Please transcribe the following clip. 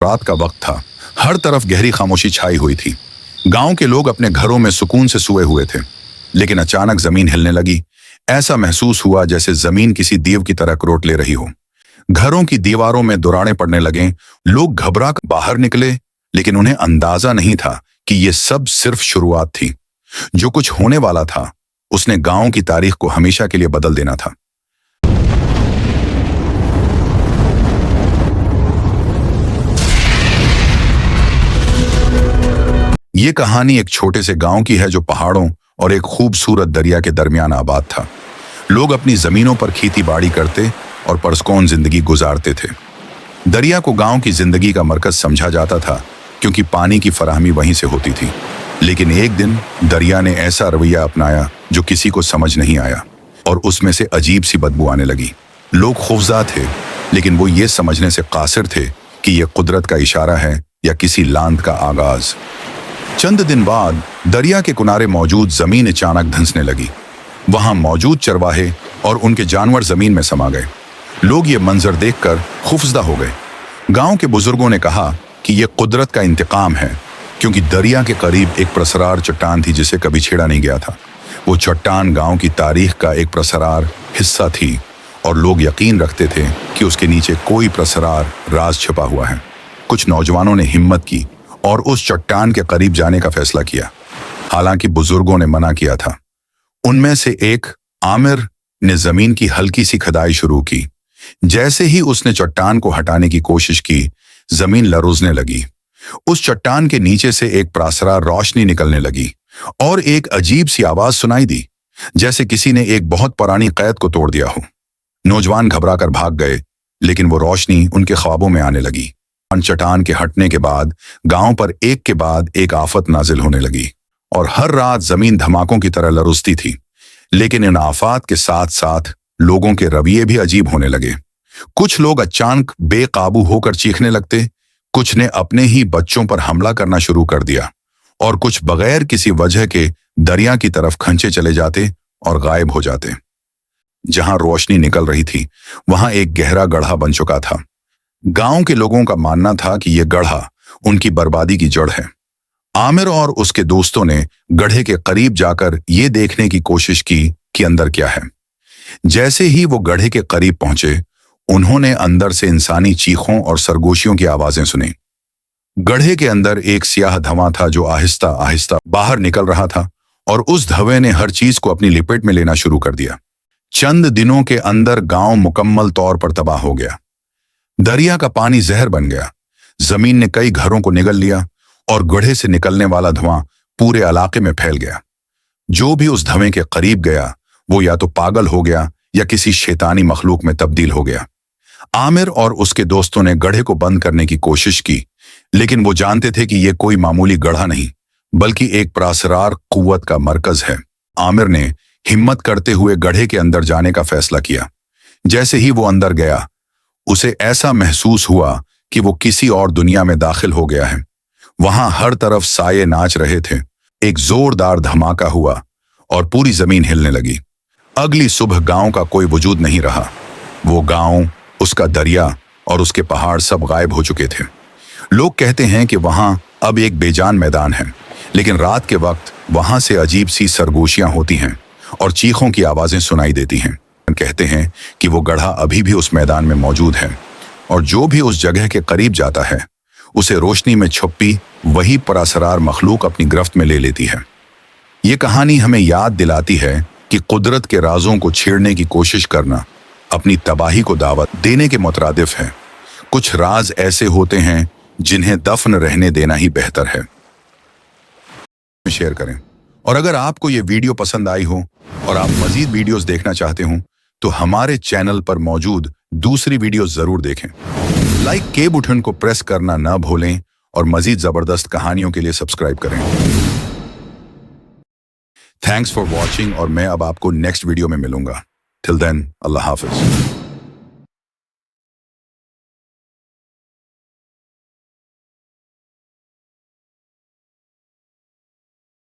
रात का वक्त था। हर तरफ गहरी खामोशी छाई हुई थी। गांव के लोग अपने घरों में सुकून से सोए हुए थे, लेकिन अचानक जमीन हिलने लगी। ऐसा महसूस हुआ जैसे जमीन किसी देव की तरह करोट ले रही हो। घरों की दीवारों में दुराड़े पड़ने लगे। लोग घबरा कर बाहर निकले, लेकिन उन्हें अंदाजा नहीं था कि ये सब सिर्फ शुरुआत थी। जो कुछ होने वाला था उसने गांव की तारीख को हमेशा के लिए बदल देना था। ये कहानी एक छोटे से गांव की है जो पहाड़ों और एक खूबसूरत दरिया के दरमियान आबाद था। लोग अपनी जमीनों पर खेती बाड़ी करते और पुरसकून जिंदगी गुजारते थे। दरिया को गांव की जिंदगी का मरकज समझा जाता था, क्योंकि पानी की फराहमी वहीं से होती थी। लेकिन एक दिन दरिया ने ऐसा रवैया अपनाया जो किसी को समझ नहीं आया, और उसमें से अजीब सी बदबू आने लगी। लोग खौफज़दा थे, लेकिन वो ये समझने से कासिर थे कि यह कुदरत का इशारा है या किसी लांत का आगाज। चंद दिन बाद दरिया के किनारे मौजूद जमीन अचानक धंसने लगी। वहां मौजूद चरवाहे और उनके जानवर जमीन में समा गए। लोग ये मंजर देखकर खौफज़दा हो गए। गांव के बुजुर्गों ने कहा कि यह कुदरत का इंतकाम है, क्योंकि दरिया के करीब एक प्रसरार चट्टान थी जिसे कभी छेड़ा नहीं गया था। वो चट्टान गांव की तारीख का एक प्रसरार हिस्सा थी, और लोग यकीन रखते थे कि उसके नीचे कोई प्रसरार राज छिपा हुआ है। कुछ नौजवानों ने हिम्मत की और उस चट्टान के करीब जाने का फैसला किया, हालांकि बुजुर्गों ने मना किया था। उनमें से एक आमिर ने जमीन की हल्की सी खुदाई शुरू की। जैसे ही उसने चट्टान को हटाने की कोशिश की, जमीन लरज़ने लगी। उस चट्टान के नीचे से एक प्रासरार रोशनी निकलने लगी, और एक अजीब सी आवाज सुनाई दी, जैसे किसी ने एक बहुत पुरानी कैद को तोड़ दिया हो। नौजवान घबरा कर भाग गए, लेकिन वो रोशनी उनके ख्वाबों में आने लगी। चट्टान के हटने के बाद गांव पर एक के बाद एक आफत नाजिल होने लगी, और हर रात जमीन धमाकों की तरह लरुसती थी। लेकिन इन आफात के साथ साथ लोगों के रवैये भी अजीब होने लगे। कुछ लोग अचानक बेकाबू होकर चीखने लगते, कुछ ने अपने ही बच्चों पर हमला करना शुरू कर दिया, और कुछ बगैर किसी वजह के दरिया की तरफ खंचे चले जाते और गायब हो जाते। जहां रोशनी निकल रही थी वहां एक गहरा गड्ढा बन चुका था। गांव के लोगों का मानना था कि यह गड्ढा उनकी बर्बादी की जड़ है। आमिर और उसके दोस्तों ने गड्ढे के करीब जाकर यह देखने की कोशिश की कि अंदर क्या है। जैसे ही वो गड्ढे के करीब पहुंचे, उन्होंने अंदर से इंसानी चीखों और सरगोशियों की आवाजें सुनी। गड्ढे के अंदर एक स्याह धुआं था जो आहिस्ता आहिस्ता बाहर निकल रहा था, और उस धुएं ने हर चीज को अपनी लिपेट में लेना शुरू कर दिया। चंद दिनों के अंदर गांव मुकम्मल तौर पर तबाह हो गया। दरिया का पानी जहर बन गया। जमीन ने कई घरों को निगल लिया, और गड्ढे से निकलने वाला धुआं पूरे इलाके में फैल गया। जो भी उस धुएं के करीब गया वो या तो पागल हो गया या किसी शैतानी मखलूक में तब्दील हो गया। आमिर और उसके दोस्तों ने गड्ढे को बंद करने की कोशिश की, लेकिन वो जानते थे कि यह कोई मामूली गड्ढा नहीं, बल्कि एक प्रासरार कुव्वत का मरकज है। आमिर ने हिम्मत करते हुए गड्ढे के अंदर जाने का फैसला किया। जैसे ही वो अंदर गया, उसे ऐसा महसूस हुआ कि वो किसी और दुनिया में दाखिल हो गया है। वहां हर तरफ साये नाच रहे थे। एक जोरदार धमाका हुआ और पूरी जमीन हिलने लगी। अगली सुबह गांव का कोई वजूद नहीं रहा। वो गांव, उसका दरिया और उसके पहाड़ सब गायब हो चुके थे। लोग कहते हैं कि वहां अब एक बेजान मैदान है, लेकिन रात के वक्त वहां से अजीब सी सरगोशियां होती हैं और चीखों की आवाजें सुनाई देती हैं। कहते हैं कि वो गड्ढा अभी भी उस मैदान में मौजूद है, और जो भी उस जगह के करीब जाता है उसे रोशनी में छुपी वही पुरअसरार मखलूक अपनी गिरफ्त में ले लेती है। ये कहानी हमें याद दिलाती है कि कुदरत के राजों को छेड़ने की कोशिश करना अपनी तबाही को दावत देने के मुतरादिफ है। कुछ राज ऐसे होते हैं जिन्हें दफन रहने देना ही बेहतर है। शेयर करें, और अगर आपको ये वीडियो पसंद आई हो और आप मजीद वीडियोस देखना चाहते हो तो हमारे चैनल पर मौजूद दूसरी वीडियोस जरूर देखें। लाइक के बटन को प्रेस करना ना भूलें, और मजीद जबरदस्त कहानियों के लिए सब्सक्राइब करें। थैंक्स फॉर वॉचिंग, और मैं अब आपको नेक्स्ट वीडियो में मिलूंगा। टिल देन, अल्लाह हाफिज।